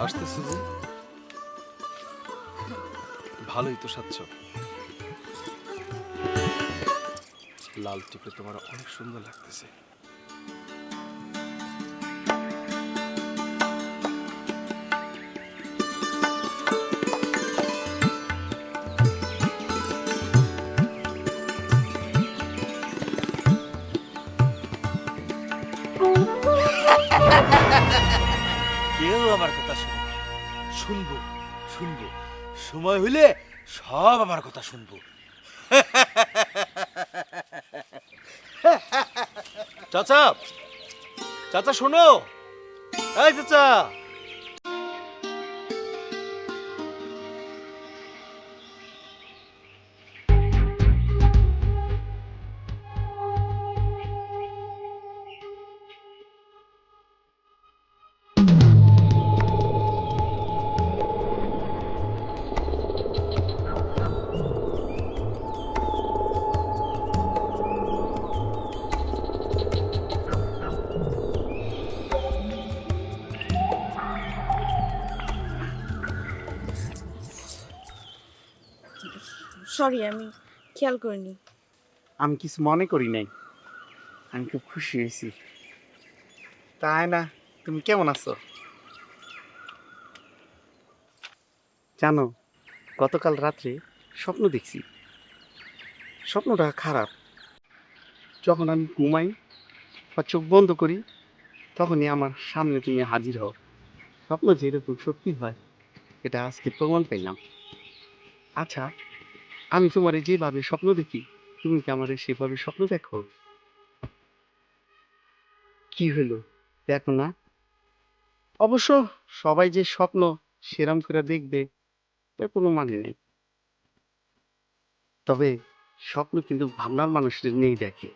আসতেছে যে ভালোই তো সাজছ। লাল টিপে তোমার অনেক সুন্দর লাগতেছে। কেউ আমার কথা শুনে না। শুনবো শুনবো, সময় হইলে সব আমার কথা শুনবো। চাচা, চাচা শোনো, এই চাচা। সরি, আমি খেয়াল করিনি। আমি কিছু মনে করি নাই, আমি খুব খুশি হয়েছি। তাই না? তুমি কেমন আছো? জানো, গতকাল রাত্রে স্বপ্ন দেখছি। স্বপ্নটা খারাপ। যখন আমি ঘুমাই বা চোখ বন্ধ করি, তখনই আমার সামনে তুমি হাজির হও। স্বপ্ন যেরকম সত্যি হয়, এটা আজকে প্রমাণ পেলাম। আচ্ছা, আমি তোমারে যেভাবে স্বপ্ন দেখি, তুমি কি আমারে সেভাবে স্বপ্ন দেখো? কি হলো, দেখো না? অবশ্য সবাই যে স্বপ্ন সেরাম করে দেখবে এর কোনো মানে নেই। তবে স্বপ্ন কিন্তু ভাবনার মানুষদের নিয়েই দেখে।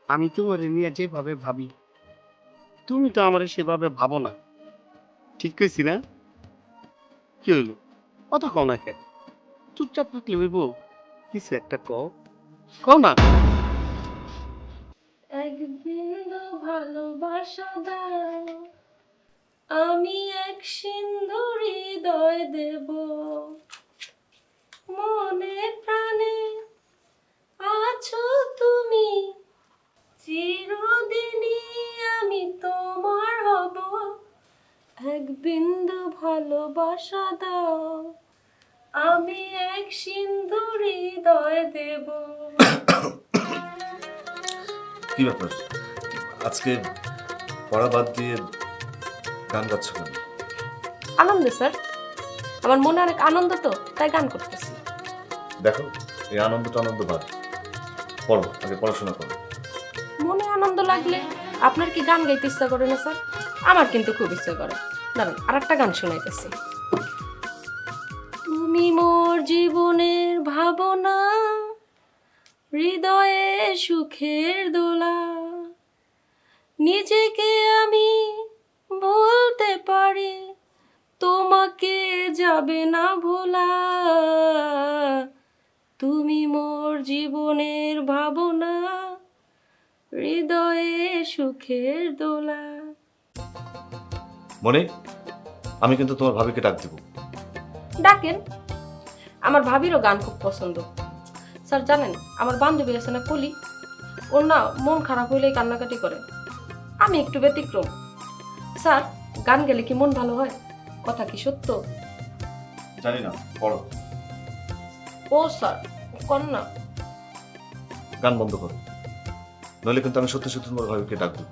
আমি তোমার নিয়ে যেভাবে ভাবি, তুমি তো আমার সেভাবে ভাবো না। ঠিক কইছি না? কি হইলো, কথা কও না কেন? চুপচাপ থাকলে হইব? কিছু একটা কও, কও না। এক বিন্দু ভালোবাসা দাও, আমি এক সিন্ধু হৃদয় দেব, মনে প্রাণে আছো তুমি, চিরদিনই আমি তোমার হব। এক বিন্দু ভালোবাসা দাও, আমি এক সিন্ধু হৃদয় দেব। কি ব্যাপার আজকে পড়া বাদ দিয়ে গান গাচ্ছ কেন? আনন্দ স্যার, আমার মনে অনেক আনন্দ, তো তাই গান করতেছি। দেখো, এই আনন্দটা আনন্দ বাদ, পড়ো, আগে পড়াশোনা করো। মনে আনন্দ লাগলে আপনার কি গান গাইতে ইচ্ছা করে না স্যার? আমার কিন্তু খুব ইচ্ছা করে। দাঁড়ান, আর একটা গান শোনাইতেছি। তুমি মোর জীবনের ভাবনা, হৃদয়ে সুখের দোলা, নিজেকে আমি বলতে পারি, তোমাকে যাবে না ভোলা। তুমি মোর জীবনের ভাবনা, হৃদয়ে সুখের দোলা। মনে, আমি কিন্তু তোমার ভাবিকে ডাক দিব। ডাকেন, আমার ভাবিরও গান খুব পছন্দ। স্যার জানেন, আমার বান্ধবী আছে না কলি, ওর না মন খারাপ হইলেই কান্নাকাটি করে। আমি একটু ব্যতিক্রম। স্যার, গান গেলে কি মন ভালো হয়? কথা কি সত্য? জানি না, পড়ো। ও স্যার, কর না। গান বন্ধ করো, নইলে কিন্তু আমি সত্যি সত্যি তোমার ভাবিকে ডাক দিব।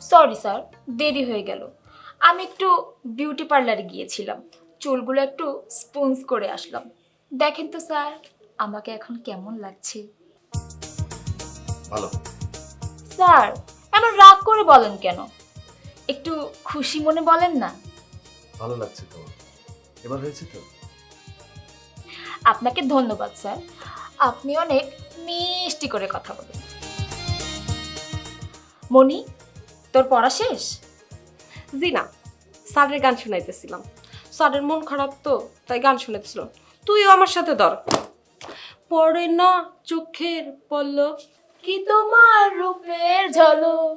সরি স্যার, দেরি হয়ে গেল। আমি একটু বিউটি পার্লারে গিয়েছিলাম, চুলগুলো একটু স্পঞ্জ করে আসলাম। দেখেন তো স্যার, আমাকে এখন কেমন লাগছে? ভালো। স্যার, এমন রাগ করে বলেন কেন? একটু খুশি মনে বলেন না। ভালো লাগছে তো, এবার হয়েছে তো। আপনাকে ধন্যবাদ স্যার, আপনি অনেক মিষ্টি করে কথা বলেন। মনি, তোর পড়া শেষ? জি না, স্যারের গান শোনাইতেছিলাম। স্যারের মন খারাপ তো, তাই গান শুনেছিল। তুইও আমার সাথে ধর। পড়ে না চোখের পল্লব, কি তোমার রূপের ঝলক,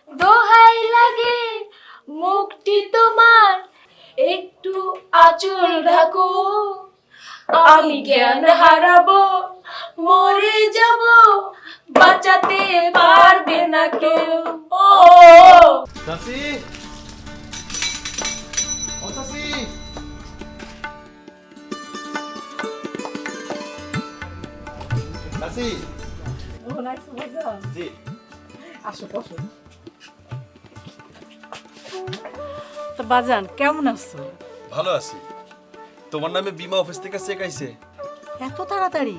দোহাই লাগে মুখটি তোমার একটু আঁচল ঢাকো, আমি জ্ঞান হারাবো, মরে যাব, বাঁচাতে পারবে না কেউ। ও চাচি, ও চাচি, চাচি, জি, তো বাজান কেমন আছো? ভালো আছি। তোমার নামে বীমা অফিস থেকে চেক আইছে। এত তাড়াতাড়ি?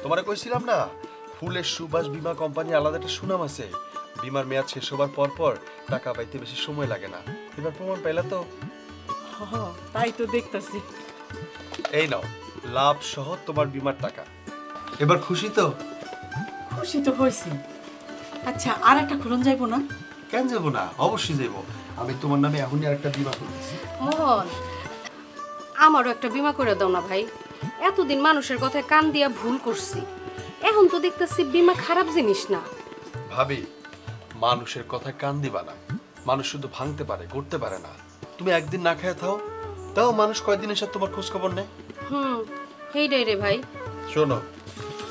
তোমারে কইছিলাম না, ফুলের সুবাস বীমা কোম্পানি আলাদা একটা সুনাম আছে। বীমার মেয়াদ শেষ হবার পর পর টাকা পাইতে বেশি সময় লাগে না। এবার প্রমাণ পাইলা তো? তাই তো দেখতাছি। এই নাও লাভ সহ তোমার বীমার টাকা। এবার খুশি তো? খুশি তো হয়েছি। আচ্ছা, আর একটা খুলন যাইবো না? কেন যাবো না, অবশ্যই যাবো। আমি তোমার নামে এখনই আরেকটা বীমা করতেছি। মোহন, আমারও একটা বীমা করে দাও না ভাই। এতদিন মানুষের কথায় কান দিয়া ভুল করছি, এখন তো দেখতেছি বীমা খারাপ জিনিস না। ভাবি, মানুষের কথা কান দিবা না। মানুষ শুধু ভাঙতে পারে, করতে পারে না। তুমি একদিন না খেয়ে থাও, তাও মানুষ কয়দিন এসে তোমার খোঁজ খবর নেয়। সেইটাই রে ভাই। শোনো,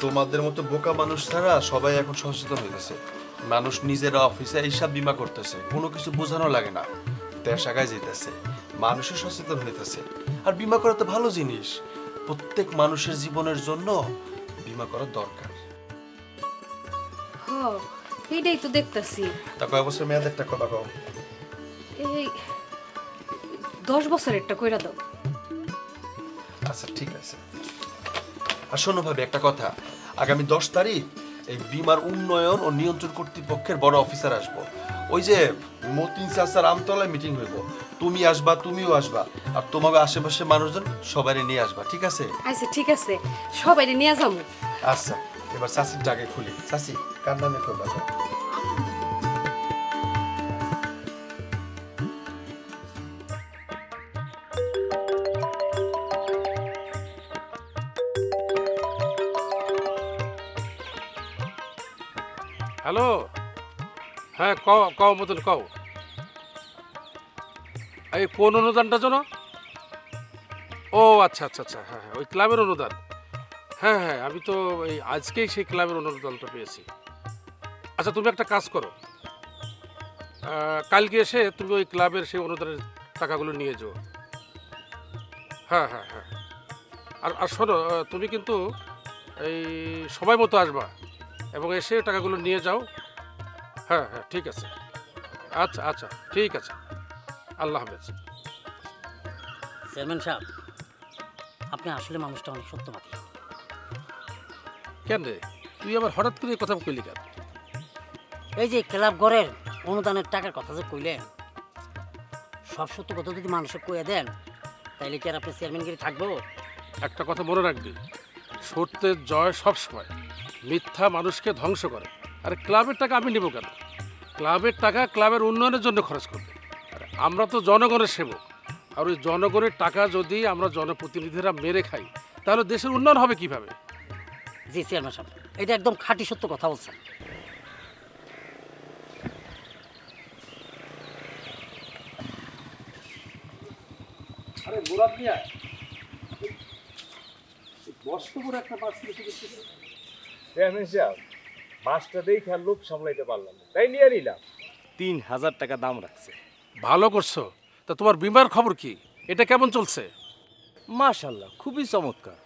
তোমাদের মতো বোকা মানুষ ছাড়া সবাই এখন সচেতন হইতেছে। মানুষ নিজেরা অফিসে এইসব বীমা করতেছে, কোনো কিছু বোঝানো লাগে না। দেশ আগায় যেতেছে, মানুষও সচেতন হইতেছে। আর বীমা করা তো ভালো জিনিস। প্রত্যেক মানুষের জীবনের জন্য বীমা করা দরকার। সেইটাই তো দেখতেছি। তা কয় বছর মেয়াদ একটা কথা কও। এই 10 বছরেরটা কইরা দাও। আচ্ছা ঠিক আছে। আর শোনো ভাবি, একটা কথা, আগামী 10 তারিখ এই বীমার উন্নয়ন ও নিয়ন্ত্রণ কর্তৃপক্ষের বড় অফিসার আসবো। ওই যে মতিন চাচার আমতলায় মিটিং হইব। তুমি আসবা, তুমিও আসবা, আর তোমাকে আশেপাশে মানুষজন সবাই নিয়ে আসবা, ঠিক আছে? আচ্ছা ঠিক আছে, সবাইরে নিয়ে যাবো। আচ্ছা, এবার চাচির ডাকে খুলি। চাচি, কার নামে করবা? হ্যালো, হ্যাঁ কও কও মতন কও। এই কোন অনুদানটার জন্য? ও আচ্ছা আচ্ছা আচ্ছা, হ্যাঁ হ্যাঁ, ওই ক্লাবের অনুদান। হ্যাঁ হ্যাঁ, আমি তো এই আজকেই সেই ক্লাবের অনুদানটা পেয়েছি। আচ্ছা তুমি একটা কাজ করো, কালকে এসে তুমি ওই ক্লাবের সেই অনুদানের টাকাগুলো নিয়ে যাও। হ্যাঁ হ্যাঁ হ্যাঁ, আর শোনো, তুমি কিন্তু এই সময় মতো আসবা এবং এসে টাকাগুলো নিয়ে যাও। হ্যাঁ হ্যাঁ ঠিক আছে। আচ্ছা আচ্ছা ঠিক আছে, আল্লাহ হাফেজ। চেয়ারম্যান সাহেব, আপনি আসলে মানুষটা অনেক সত্যবাদী। কেন রে, তুই আবার হঠাৎ করে এই কথা কইলি কেন? এই যে ক্লাব ঘরের অনুদানের টাকার কথা যে কইলেন, সব সত্য কথা যদি মানুষকে কইয়া দেন, তাইলে কি আর আপনি চেয়ারম্যানগিরি থাকবো? একটা কথা মনে রাখবি, সত্যের জয় সবসময়, মিথ্যা মানুষকে ধ্বংস করে। আর ক্লাবের টাকা আমি নেব কেন? ক্লাবের টাকা ক্লাবের উন্নয়নের জন্য খরচ করবে। আর আমরা তো জনগণের সেবক, আর ওই জনগণের টাকা যদি আমরা জনপ্রতিনিধিরা মেরে খাই, তাহলে দেশের উন্নয়ন হবে কিভাবে? জি চেয়ারম্যান সাহেব, এটা একদম খাঁটি সত্য কথা বলছেন। আরে গোলাপ মিয়া, বস্ত করে একটা মাছ কিনে দিতেছে। চেয়ারম্যান সাহেব, মাছটা দেখে আর লোভ সামলাইতে পারলাম না, তাই নিয়ে নিলাম। 3000 টাকা দাম রাখছে। ভালো করছো। তা তোমার বিমার খবর কি? এটা কেমন চলছে? মাশাল্লাহ, খুবই চমৎকার।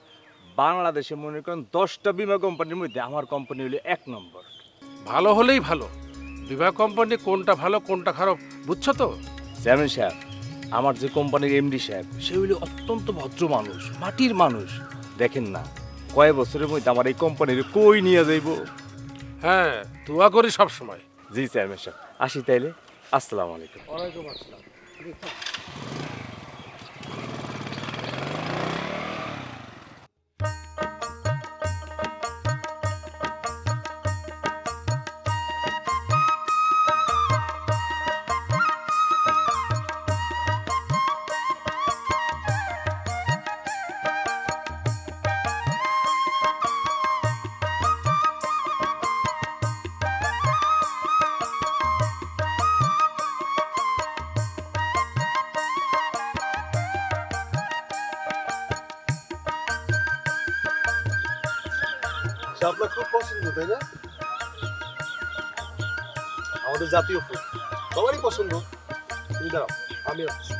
বাংলাদেশে মনে করেন 10টা বীমা কোম্পানির মধ্যে আমার কোম্পানি হলো 1 নম্বর। ভালো হলেই ভালো। বিমা কোম্পানি কোনটা ভালো কোনটা খারাপ বুঝছো তো? চেয়ারম্যান সাহেব, আমার যে কোম্পানির এমডি সাহেব, সে হইলো অত্যন্ত ভদ্র মানুষ, মাটির মানুষ। দেখেন না, কয়েক বছরের মধ্যে আমার এই কোম্পানির কই নিয়ে যাইব। হ্যাঁ, দোয়া করি সব সময়। জি চেয়ারম্যান সাহেব, আসি তাইলে। আসসালামু আলাইকুম। ওয়ালাইকুম আসসালাম। শাপলা খুব পছন্দ, তাই না? আমাদের জাতীয় ফুল, সবারই পছন্দ। তুমি দাঁড়াও, আমি আসছি।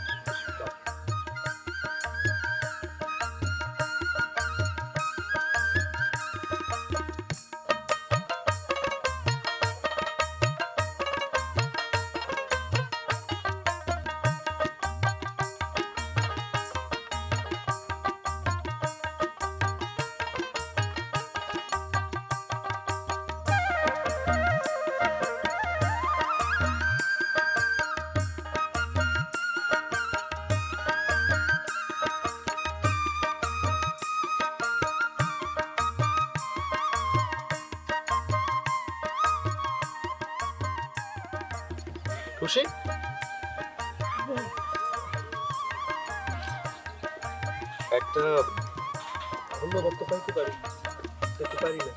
খুশি? একটা ধন্যবাদ তো পাইতে পারি, পেতে পারি না।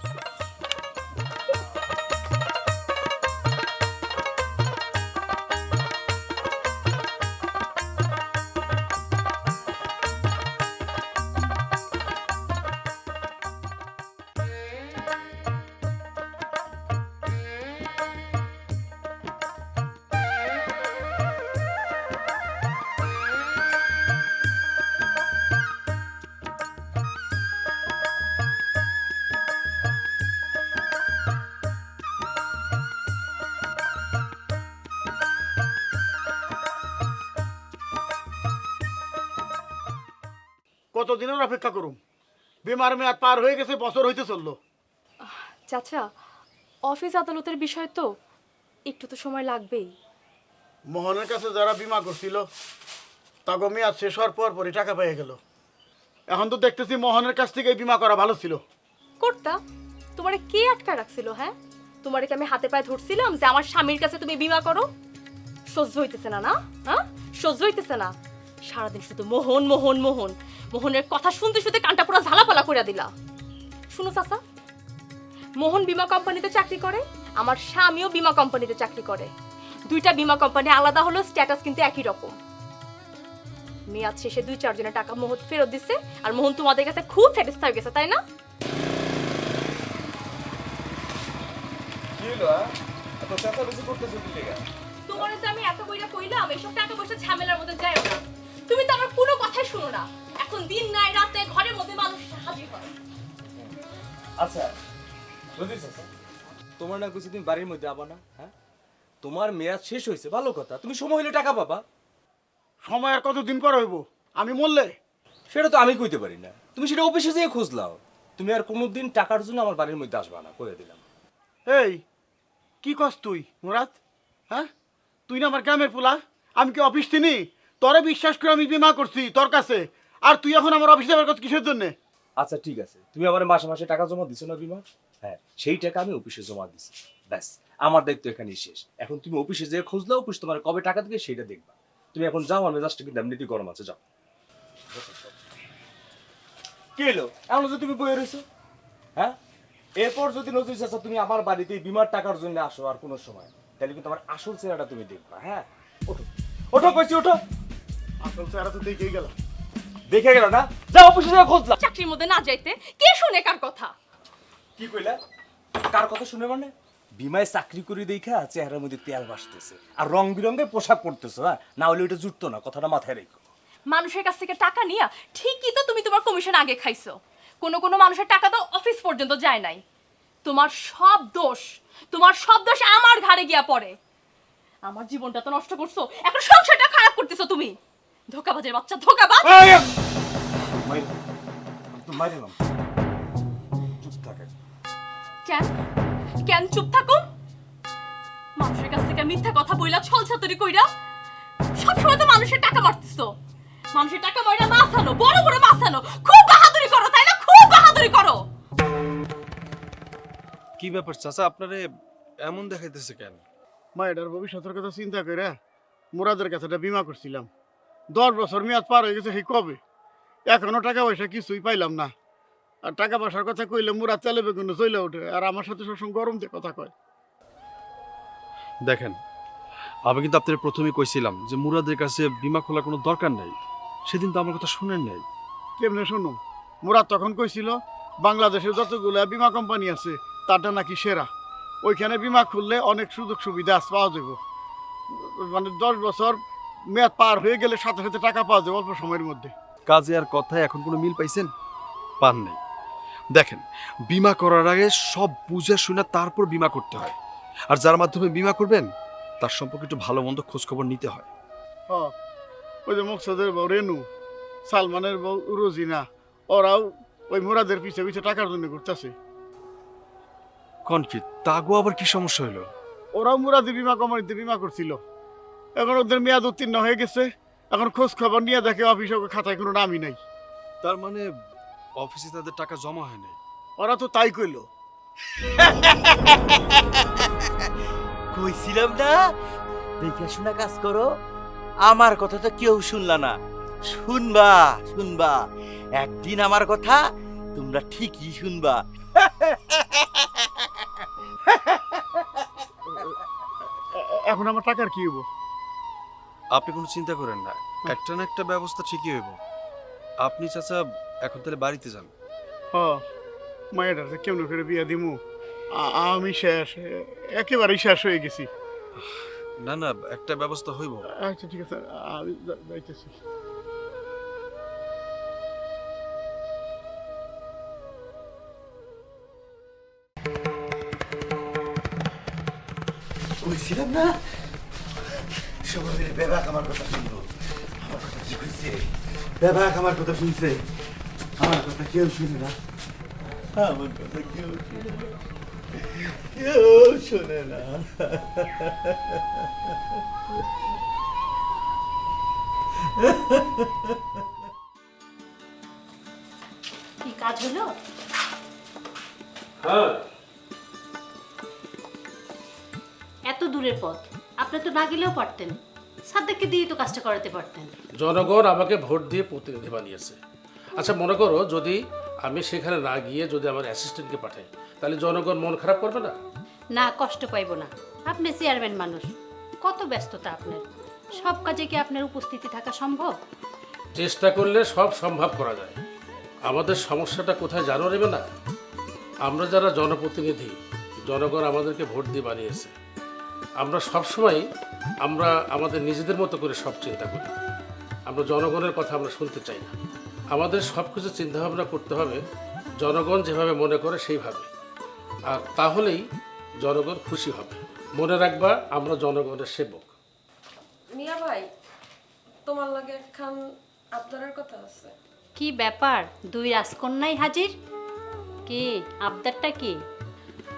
কতদিনের অপেক্ষা করুম? বিমার মেয়াদ পার হয়ে গেছে, বছর হইতে চললো। চাচা, অফিস আদালতের বিষয় তো, একটু তো সময় লাগবেই। মোহনের কাছে যারা বিমা করছিল তাকে মেয়াদ শেষ হওয়ার পর পরই টাকা পেয়ে গেল। এখন তো দেখতেছি মোহনের কাছ থেকে বিমা করা ভালো ছিল। করতা, তোমারে কে আটকা রাখছিল? হ্যাঁ, তোমারে কি আমি হাতে পায়ে ধরছিলাম যে আমার স্বামীর কাছে তুমি বিমা করো? সহ্য হইতেছে না, না? হ্যাঁ, সহ্য হইতেছে না। সারাদিন শুধু মোহন মোহন মোহন, মোহনের কথা শুনতে শুনতে কানটা পুরো ঝালাপালা করে দিলা। শুনো চাচা, মোহন বিমা কোম্পানিতে চাকরি করে, আমার স্বামীও বিমা কোম্পানিতে চাকরি করে। দুইটা বিমা কোম্পানি আলাদা হলো, স্ট্যাটাস কিন্তু একই রকম। মেয়াদ শেষে 2-4 জনের টাকা মোহন ফেরত দিচ্ছে, আর মোহন তোমাদের কাছে খুব স্যাটিসফাই হয়ে গেছে, তাই না? কি হলো? এত চেঁচামেচি করতেছো কি লেগা? তোমার যে আমি এত বইটা কইলাম, এইসব টাকা পয়সা ঝামেলার মধ্যে যায়ও না। তুমি তো আমার কোনো কথাই শুনো না। এখন দিন নাই রাতে ঘরের মধ্যে মানুষ হাজির হয়। আচ্ছা বুঝিস, তোমার না কিছু তুমি বাড়ির মধ্যে আবা না? হ্যাঁ, তোমার মেয়াদ শেষ হয়েছে, ভালো কথা, তুমি সময় হলে টাকা পাবা। সময় আর কতদিন পর হইব? আমি মরলে? সেটা তো আমি কইতে পারি না, তুমি সেটা অফিসে যেয়ে খোঁজ লাও। তুমি আর কোনোদিন টাকার জন্য আমার বাড়ির মধ্যে আসবা না, কইয়া দিলাম। এই কি কস তুই মুরাদ? হ্যাঁ, তুই না আমার গ্রামের পোলা, আমি কি অফিস চিনি? তোরে বিশ্বাস করে আমি বিমা করছি তোর কাছে, আর তুই এখন আমার অফিসে যাবার কথা কিসের জন্যে? আচ্ছা ঠিক আছে, তুমি আমার মাসে মাসে টাকা জমা দিছো না বিমা? হ্যাঁ, সেই টাকা আমি অফিসে জমা দিছি, ব্যাস আমার দায়িত্ব এখানেই শেষ। এখন তুমি অফিসে যেয়ে খোঁজ লাও, অফিস তোমার কবে টাকা দিবে সেটা দেখবা। তুমি এখন যাও, আমার মেজাজটা কিন্তু এমনিতেই গরম আছে, যাও। কি হলো এমন যে তুমি বয়ে রয়েছো? হ্যাঁ, এরপর যদি নজরুল চাচা তুমি আমার বাড়িতে বিমার টাকার জন্য আসো আর কোনো সময়, তাহলে কিন্তু আমার আসল চেহারাটা তুমি দেখবা। হ্যাঁ, ওঠো ওঠো কইছি, ওঠো। আসল চেহারা তো দেখেই গেলাম। দেখে গেল না? যাও অফিসে যাও, খোঁজ লাও। চাকরির মধ্যে না যাইতে কে শুনে কার কথা? কি কইলা? কার কথা শুনে মানে? বিমায় চাকরি করে দেখা চেহারার মধ্যে তেল ভাসতেছে আর রং বিরঙের পোশাক পরতেছো, হ্যাঁ, না হলে ওটা জুটতো না, কথাটা মাথায় রেখো। মানুষের কাছ থেকে টাকা নিয়া ঠিকই তো তুমি তোমার কমিশন আগে খাইছো। কোনো কোনো মানুষের টাকা তো অফিস পর্যন্ত যায় নাই। তোমার সব দোষ, তোমার সব দোষ আমার ঘাড়ে গিয়া পড়ে। আমার জীবনটা তো নষ্ট করছো, এখন সংসারটা খারাপ করতেছো তুমি। ধোকাবাজের বাচ্চা, ধোকাবাজ। চুপ থাকেন। কেন কেন চুপ থাকুন? মানুষের কাছ থেকে মিথ্যা কথা বইলা, ছলছাতুরি কইরা সবসময় তো মানুষের টাকা মারতেছো। মানুষের টাকা মাইরা মাছানো, বড় বড় মাছানো, খুব বাহাদুরি করো, তাই না? খুব বাহাদুরি করো। কি ব্যাপার চাচা, আপনারে এমন দেখাইতেছে কেন? মা, এটার ভবিষ্যতের কথা চিন্তা করে মুরাদের কাছে একটা বিমা করছিলাম। 10 বছর মেয়াদ পার হয়ে গেছে, সেই কবে? এখনো টাকা পয়সা কিছুই পাইলাম না। আর টাকা পয়সার কথা কইলে মুরাদ চালে বেগুন চলে ওঠে, আর আমার সাথে সবসময় গরম দিয়ে কথা কয়। দেখেন, আমি কিন্তু আপনার প্রথমেই কইছিলাম যে মুরাদের কাছে বিমা খোলার কোনো দরকার নাই। সেদিন তো আমার কথা শুনেন নাই। কেমনে শুনুম? মুরাদ তখন কইছিল বাংলাদেশের যতগুলো বিমা কোম্পানি আছে তারটা নাকি সেরা। ওইখানে বিমা খুললে অনেক সুযোগ সুবিধা পাওয়া যাবে, মানে 10 বছর মেয়াদ পার হয়ে গেলে সাথে সাথে টাকা পাওয়া যাবে অল্প সময়ের মধ্যে। কাজে আর কথায় এখন কোনো মিল পাইছেন? পান নেই। দেখেন, বিমা করার আগে সব বুঝে শুনে তারপর বিমা করতে হয়। আর যার মাধ্যমে বিমা করবেন তার সম্পর্কে একটু ভালো মন্দ খোঁজ খবর নিতে হয়। হ্যাঁ, ওই যে মকসদের বউ রেনু, সালমানের বউ রোজিনা, ওরাও ওই মোরাদের পিছে পিছে টাকার জন্য ঘুরতেছে। কনফিট তাগো আবার কি সমস্যা হলো? ওরাও মুরাদি বিমা কোম্পানিতে বিমা করছিল, এখন ওদের মেয়াদ উত্তীর্ণ হয়ে গেছে। এখন খোঁজ খবর নিয়ে দেখে অফিসে খাতায় কোনো নামই নাই। তার মানে অফিসে তাদের টাকা জমা হয় নাই? ওরা তো তাই কইলো। কইছিলাম না দেখে শোনা কাজ করো। আমার কথা তো কেউ শুনলা না, শুনবা শুনবা, একদিন আমার কথা তোমরা ঠিকই শুনবা। এখন আমার টাকার কি হইব? আপনি কোনো চিন্তা করেন না, একটা না একটা ব্যবস্থা ঠিকই হইব। আপনি চাচা এখন তাহলে বাড়িতে যান। হ, মায়ের কেমন করে বিয়া দিমু? আমি শেষ, একেবারেই শেষ হয়ে গেছি। না না, একটা ব্যবস্থা হইব। আচ্ছা ঠিক আছে, আমি যাইতেছি। কইছিলাম না সবাই বেবাক আমার কথা শুনলো। আমার কথা কি কইছে? বেবাক আমার কথা শুনছে। আমার কথা কেউ শুনে না, আমার কথা কেউ শুনে না, কেউ শোনে না। কি কাজ হলো? হ্যাঁ, এত দূরের পথ, আপনি তো না গেলেও পারতেন, সাদ্দাককে দিয়ে তো কাজটা করাতে পারতেন। জনগণ আমাকে ভোট দিয়ে প্রতিনিধি বানিয়েছে। আচ্ছা মনে করো যদি আমি সেখানে না গিয়ে যদি আমার অ্যাসিস্ট্যান্টকে পাঠাই, তাহলে জনগণ মন খারাপ করবে না? না, কষ্ট পাইব না। আপনি চেয়ারম্যান মানুষ, কত ব্যস্ততা আপনার, সব কাজে কি আপনার উপস্থিতি থাকা সম্ভব? চেষ্টা করলে সব সম্ভব করা যায়। আমাদের সমস্যাটা কোথায় জানো নেবে না? আমরা যারা জনপ্রতিনিধি, জনগণ আমাদেরকে ভোট দিয়ে বানিয়েছে, আমরা সবসময় আমরা আমাদের নিজেদের মতো করে সব চিন্তা করি। আমরা জনগণের কথা আমরা শুনতে চাই না। আমাদের সব কিছু চিন্তাভাবনা করতে হবে জনগণ যেভাবে মনে করে সেইভাবে, আর তাহলেই জনগণ খুশি হবে। মনে রাখবা আমরা জনগণের সেবক। মিয়া ভাই, তোমার লাগে একখান আবদারের কথা আছে। কি ব্যাপার, দুই রাজকন্যাই হাজির? কি আবদারটা কি?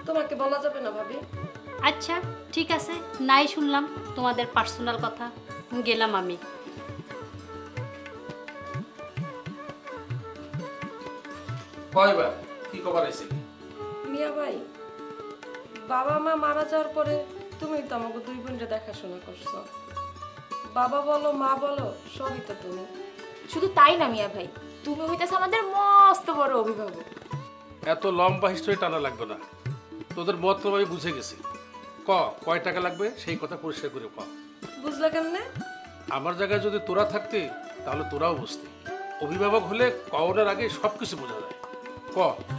তোমাকে বলা যাবে না ভাবি। আচ্ছা ঠিক আছে, নাই শুনলাম তোমাদের পার্সোনাল কথা, গেলাম আমি। কয়বার কি খবর আছে? মিয়া ভাই, বাবা মা মারা যাওয়ার পরে তুমি তো আমাকে দুই বোনকে দেখাশোনা করছো। বাবা বলো মা বলো সবই তো তুমি। শুধু তাই না মিয়া ভাই, তুমি হইতেছ আমাদের মস্ত বড় অভিভাবক। এত লম্বা হিস্ট্রি টানা লাগবে না, তোদের মতলব আমি বুঝে গেছি। কয় টাকা লাগবে সেই কথা পরিষ্কার করে ক। বুঝলে কেমনে? আমার জায়গায় যদি তোরা থাকতি তাহলে তোরাও বুঝতি। অভিভাবক হলে কওয়ার আগে সব কিছু বোঝা যায়।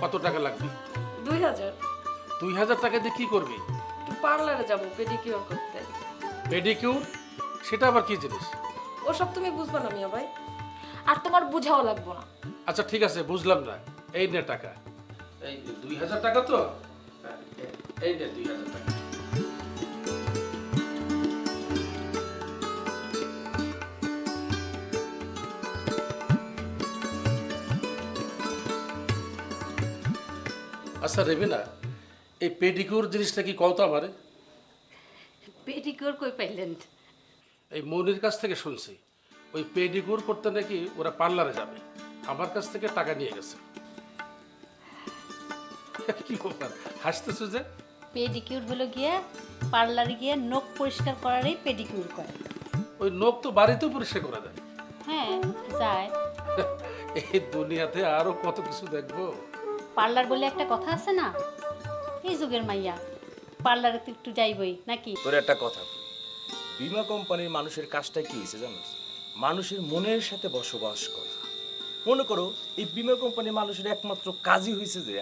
কত টাকা লাগবে? 2000। 2000 টাকা দিয়ে কি করবি? একটু পার্লারে যাবো পেডিকিউর করতে। পেডিকিউর? সেটা আবার কি জিনিস? ওসব তুমি বুঝবা না মিয়া ভাই। আর তোমার বুঝাও লাগবো না। আচ্ছা ঠিক আছে, বুঝলাম না। এই নে টাকা। এই 2000 টাকা তো, এই নে 2000 টাকা। আচ্ছা রেবিনা, এই পেডিকিউর জিনিসটা কি কও তো আমারে? পেডিকিউর কই পাইলেন? এই মনির কাছ থেকে শুনছি ওই পেডিকিউর করতে নাকি ওরা পার্লারে যাবে, আমার কাছ থেকে টাকা নিয়ে গেছে। কি ব্যাপার হাসতেছো যে? পেডিকিউর হলো গিয়ে পার্লারে গিয়ে নখ পরিষ্কার করারই পেডিকিউর করে। ওই নখ তো বাড়িতেও পরিষ্কার করা যায়। হ্যাঁ যায়। এই দুনিয়াতে আরো কত কিছু দেখবো। পার্লার বলে একটা কথা আছে না, এই যুগের মাইয়া পার্লারে তো একটু যাইবই নাকি? তোর একটা কথা, বীমা কোম্পানির মানুষের কাজটা কি হয়েছে জানো? মানুষের মনের সাথে বসবাস করা। মনে করো এই বিমা কোম্পানির মানুষের একমাত্র কাজই হয়েছে যে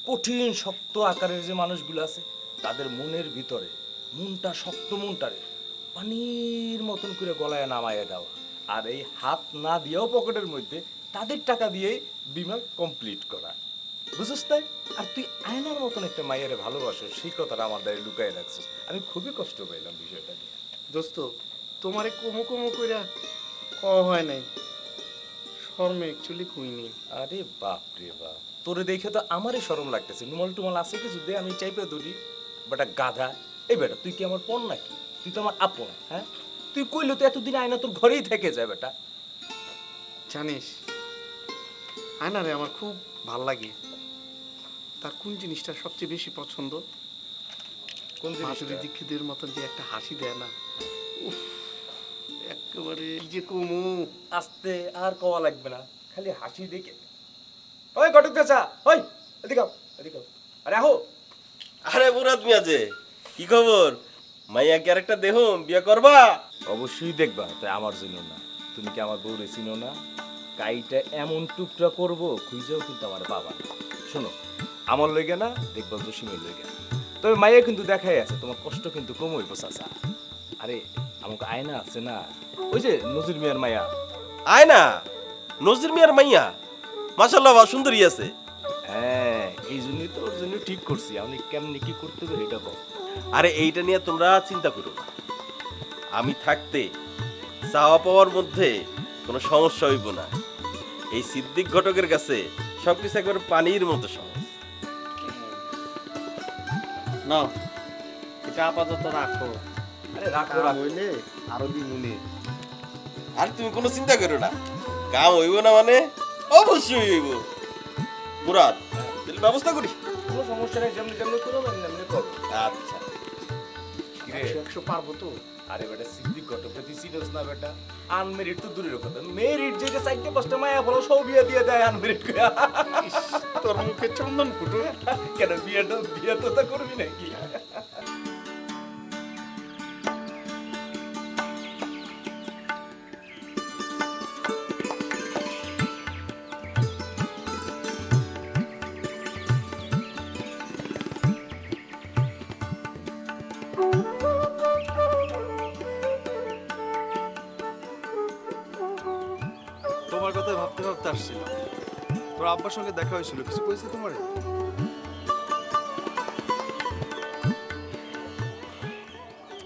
কঠিন শক্ত আকারের যে মানুষগুলো আছে তাদের মনের ভিতরে মনটা শক্ত মনটারে পানির মতন করে গলায় নামাইয়া দেওয়া, আর এই হাত না দিয়েও পকেটের মধ্যে তাদের টাকা দিয়েই বিমা কমপ্লিট করা, বুঝছিস তাই? আর তুই আয়নার মতন একটা মায়ের ভালোবাসো, সেই কথাটা আমার দ্বারা লুকায় রাখছিস। আমি খুবই কষ্ট পাইলাম বিষয়টা নিয়ে। দোস্ত তোমারে কমো কমো কইরা ক হয় নাই, শর্মে অ্যাকচুয়ালি কইনি। আরে বাপ রে বাপ, তোরে দেখে তো আমারই শরম লাগতেছে। নুমল টুমল আছে কিছু দে, আমি চাইপে দুটি বেটা গাধা। এই বেটা তুই কি আমার পণ নাকি? তুই তো আমার আপন। হ্যাঁ, তুই কইলে তো এতদিন আয়না তোর ঘরেই থেকে যায় বেটা। জানিস আয়নারে আমার খুব ভাল লাগে। তার কোন জিনিসটা সবচেয়ে বেশি পছন্দ? কোন মাধুরী দীক্ষিতের মতন যে একটা হাসি দেয় না, উফ, একেবারে কি যে কমু। আস্তে আর কওয়া লাগবে না, খালি হাসি দেখে। ওই ঘটক চাচা, ওই এদিকে আও, এদিকে আও। আরে আহো। আরে মুরাদ মিয়া যে কি খবর? মাইয়া কি আরেকটা দেহ বিয়ে করবা? অবশ্যই দেখবা, তাই আমার জন্য না। তুমি কি আমার বউরে চিনো না? কাইটা এমন টুকরা করবো খুঁজেও কিন্তু আমার বাবা না। শোনো, আমার লইগে না, দেখবা জসিমের লইগে। তবে মাইয়া কিন্তু দেখাই আছে, তোমার কষ্ট কিন্তু কম হইব চাচা। আরে আমাকে আয়না আছে না, ওই যে নজির মিয়ার মাইয়া। আয় না, নজির মিয়ার মাইয়া মাশাআল্লাহ বা সুন্দরী আছে। হ্যাঁ, এই জন্যই তো ওর জন্য ঠিক করছি। আমি কেমনি কি করতে পারি এটা কম। আরে এইটা নিয়ে তোমরা চিন্তা করো না, আমি থাকতে চাওয়া পাওয়ার মধ্যে কোনো সমস্যা হইব না। এই সিদ্দিক ঘটকের কাছে সবকিছু একবার পানির মতো সহজ। না, এটা আপাতত রাখো। আরে রাখো কাম রাখো। হইলে আরো দিন উনি। আর তুমি কোনো চিন্তা করো না, কাম হইব না মানে অবশ্যই হইব। মুরাদ, তাহলে ব্যবস্থা করি। কোনো সমস্যা নেই, যেমনি যেমনি করো এমনি করো। আচ্ছা, কিরে 100 পারবো তো? আরে বেটা সিদ্দিক ঘটককে তুই চিনোস না বেটা? আনমেরিট তো দূরের কথা, মেরিট যেটা চাইতে পাঁচটা মায়া বলো সব বিয়ে দিয়ে দেয় আনমেরিট করে। তোর মুখে চন্দন ফুটো। কেন বিয়ে তো তা করবি নাকি? তোমার কথা ভাবতে ভাবতে আসছিলাম। তোর আব্বার সঙ্গে দেখা হয়েছিল, কিছু কইছে তোমারে?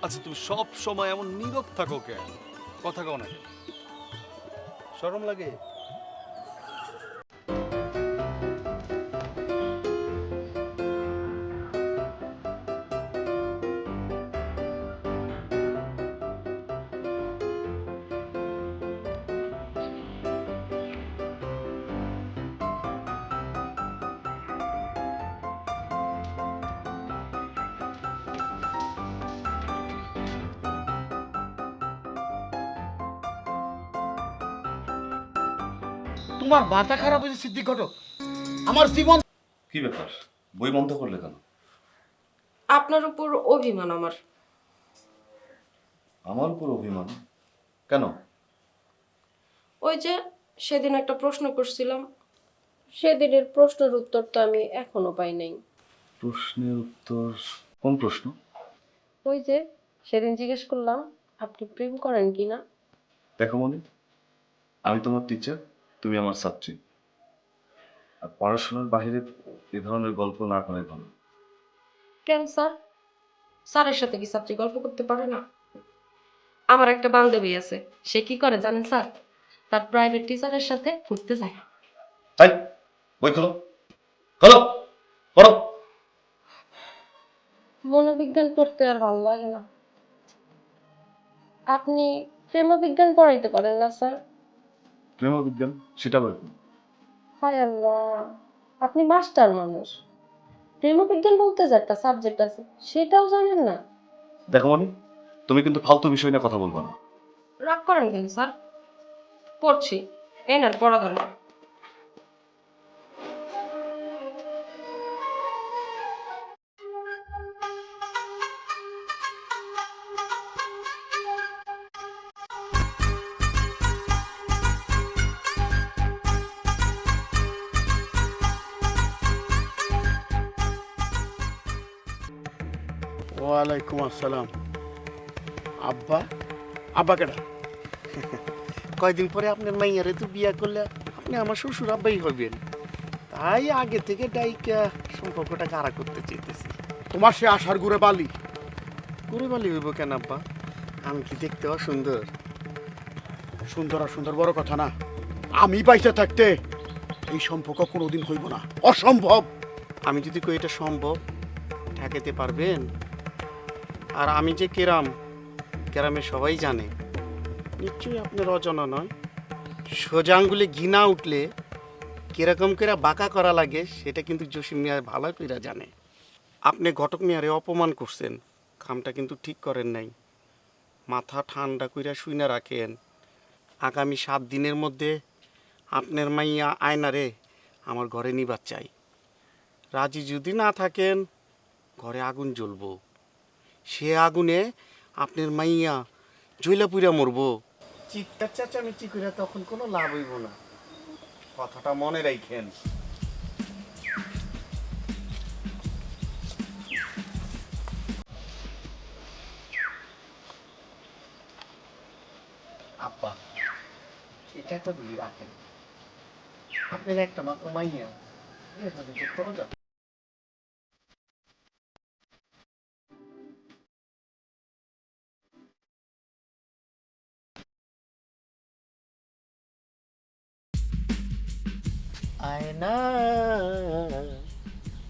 আচ্ছা, তুমি সব সময় এমন নীরব থাকো কেন? কথা কও না কেন? শরম লাগে? তোমার মাথা খারাপ হয়েছে সিদ্দিক ঘটক? আমার জীবন। কি ব্যাপার, বই বন্ধ করলে কেন? আপনার উপর অভিমান আমার। আমার উপর অভিমান কেন? ওই যে সেদিন একটা প্রশ্ন করছিলাম, সেদিনের প্রশ্নের উত্তর তো আমি এখনো পাই নাই। প্রশ্নের উত্তর? কোন প্রশ্ন? ওই যে সেদিন জিজ্ঞেস করলাম আপনি প্রেম করেন কিনা। দেখো মনি, আমি তোমার টিচার, তুমি আমার ছাত্রী। আর পড়াশোনার বাইরে এ ধরনের গল্প না করে ভালো। কেন স্যার? স্যারের সাথে কি ছাত্রী গল্প করতে পারে না? আমার একটা বান্ধবী আছে, সে কি করে জানেন স্যার? তার প্রাইভেট টিচারের সাথে ঘুরতে যায়। তাই বই খোলো, খোলো, পড়ো। মনোবিজ্ঞান পড়তে আর ভালো লাগে না। আপনি প্রেমবিজ্ঞান পড়াইতে পারেন না স্যার? প্রেমবিজ্ঞান সেটা বই। হায় আল্লাহ, আপনি মাস্টার মানুষ, প্রেমবিজ্ঞান বলতে যে একটা সাবজেক্ট আছে সেটাও জানেন না? দেখো মনি, তুমি কিন্তু ফালতু বিষয় নিয়ে কথা বলবো না। রাগ করেন কেন স্যার? পড়ছি, এই না পড়া ধরেন। ওয়ালাইকুম আসসালাম। আব্বা? আব্বা কেডা? কয়দিন পরে আপনার মাইয়ারে তো বিয়া করলে আপনি আমার শ্বশুর আব্বাই হবেন, তাই আগে থেকে ডাইকা সম্পর্কটা কারা করতে চাইতেছি। তোমার সে আশার ঘুরে বালি। করে বালি হইব কেন আব্বা? আমি কি দেখতে অসুন্দর? সুন্দর আর সুন্দর বড় কথা না, আমি বাইসে থাকতে এই সম্পর্ক কোনোদিন হইব না, অসম্ভব। আমি যদি কই এটা সম্ভব, ঠেকাতে পারবেন? আর আমি যে কেরাম, কেরামে সবাই জানে, নিশ্চয়ই আপনার অজানা নয়। সোজা আঙ্গুলে ঘি না উঠলে কিরকম করে বাঁকা করা লাগে সেটা কিন্তু জসিম মিয়া ভালো করে জানে। আপনি ঘটক মিয়ারে অপমান করছেন, কামটা কিন্তু ঠিক করেন নাই। মাথা ঠান্ডা কইরা শুইনা রাখেন, আগামী 7 দিনের মধ্যে আপনার মাইয়া আয়নারে আমার ঘরে নিবার চাই। রাজি যদি না থাকেন, ঘরে আগুন জ্বলবো, সে আগুনে আপনার মাইয়া জ্বলা পুইরা মরবো। চিৎকার চেঁচামেচি করে তখন কোনো লাভ হইব না, কথাটা মনে রাখেন। আব্বা, এটা একটা দুই রাখেন, আপনার একটা মাত্র মাইয়া, এভাবে তো করা যাবে। আয়না,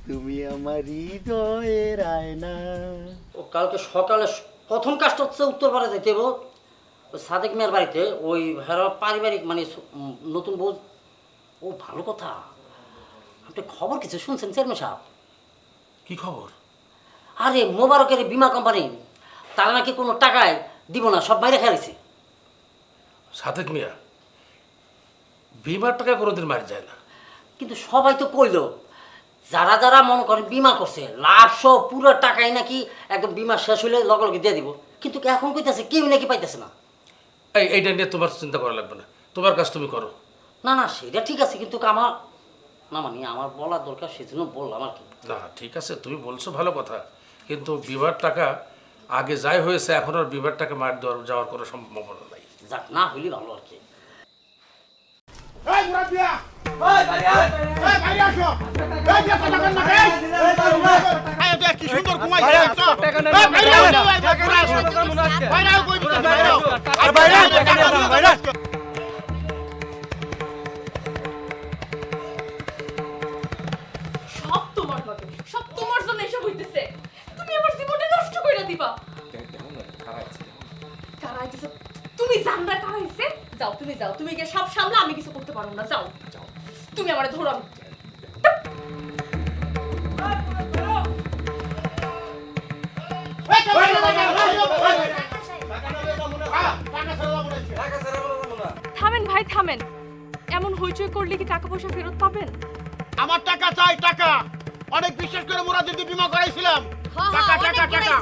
তুমি আমার হৃদয়ের আয়না। ও কালকে সকালে প্রথম কাজটা হচ্ছে উত্তরপাড়া যেতে হবে ওই সাদেক মিয়ার বাড়িতে, ওই হেরা পারিবারিক মানে নতুন বউ। ও ভালো কথা, আপনি খবর কিছু শুনছেন চেয়ারম্যান সাহেব? কি খবর? আরে মোবারকের বীমা কোম্পানি, তারা নাকি কোনো টাকায় দিব না, সব বাইরে খেলেছে। সাদেক মিয়া, বিমার টাকা কোনোদিন মারি যায় না। কিন্তু সবাই তো কইল, যারা যারা মনে করেন বিমা করছে লাভ সহ পুরো টাকাই নাকি একদম বিমা শেষ হইলে লগে লগে দিয়ে দিব, কিন্তু এখন কইতাছে কেউ নাকি পাইতেছে না। এইটা নিয়ে তোমার চিন্তা করা লাগবে না, তোমার কাজ তুমি করো। না না সেটা ঠিক আছে, কিন্তু আমার না মানে আমার বলার দরকার, সেজন্য বললাম আর কি। না ঠিক আছে, তুমি বলছো ভালো কথা, কিন্তু বিমার টাকা আগে যাই হয়েছে, এখন আর বিমার টাকা মার দেওয়ার যাওয়ার কোনো সম্ভাবনা নাই। যাক, না হইলে ভালো আর কি। এই মুরাদিয়া, এই বাইরে আসো। এই যে কথা কন না, এই এটা কি সুন্দর ঘুমাইছে তো। টাকা না বাইরে আসো, বাইরে আসো, কই দিতে বাইরে আসো। আর বাইরে আসো, বাইরে আসো। সব তোমার হবে, সব তোমার জন্য এসব হইতেছে। তুমি আমার জীবনটা নষ্ট কইরা দিবা। কারাইছে, তুমি জানরা কারাইছে। যাও তুমি যাও, তুমি গিয়ে সব সামলা, আমি কিছু করতে পারবো না। যাও যাও, তুমি আমারে ধরো। থামেন ভাই থামেন, এমন হইচই করলে কি টাকা পয়সা ফেরত পাবেন? আমার টাকা চাই, টাকা। অনেক বিশ্বাস করে মুরাদিদি বীমা করাইছিলাম। টাকা টাকা টাকা।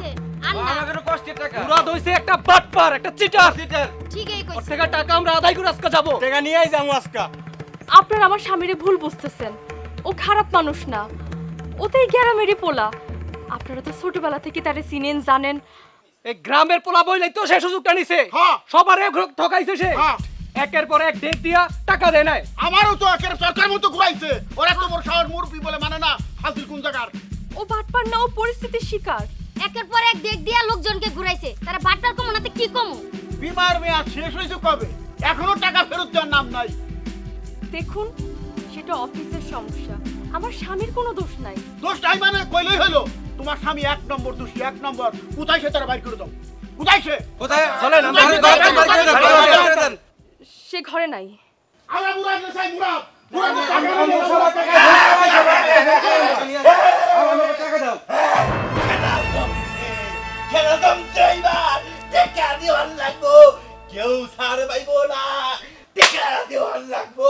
আমাদের কষ্টের টাকা মুরাদ হইছে একটা বাটপার, একটা চিটার। ঠিকই ওর থেকে টাকা আমরা আদায় করে আজকে যাবো, টাকা নিয়েই যাবো আজকে। আপনার আমার স্বামীরে ভুল বুঝতেছেন, ও খারাপ মানুষ না, ওতেই গ্রামেরই পোলা। আপনারা তো ছোটবেলা থেকে তারে চিনেন জানেন। এই গ্রামের পোলা বইলেই তো সে সুযোগটা নিছে, সবারে ঠকাইছে সে। একের পর এক ডেট দিয়া টাকা দেয় নাই। আমারও তো একের সরকার মতো ঘুরাইছে। ওরা তো মোর শহর মুরবি বলে মানে না, হাসিল কোন জায়গার। ও বাটপার না, ও পরিস্থিতির শিকার। একের পর এক দেখ দিয়া লোকজনকে ঘুরাইছে, তারা বাটপার কম নাতে কি কম? বিমার মেয়াদ শেষ হয়েছে কবে? এখনো টাকা ফেরত দেওয়ার নাম নাই। দেখুন, সেটা অফিসের সমস্যা, আমার স্বামীর কোনো দোষ নাই। দোষ নাই মানে কইলেই হলো। তোমার স্বামী 1 নম্বর দোষী, 1 নম্বর। কোথায় সে, তারা বাইর করে দাও। কোথায় সে? কোথায়? চলেন আমরা সে ঘরে নাই। আমরা মুরাদ চাই, মুরাদ। মুরাদ টাকা দাও। খেলা জমছে এবার, টাকা দেওয়ার লাগবো। কেউ ছাড় পাইবো না, টাকা দেওয়ার লাগবো।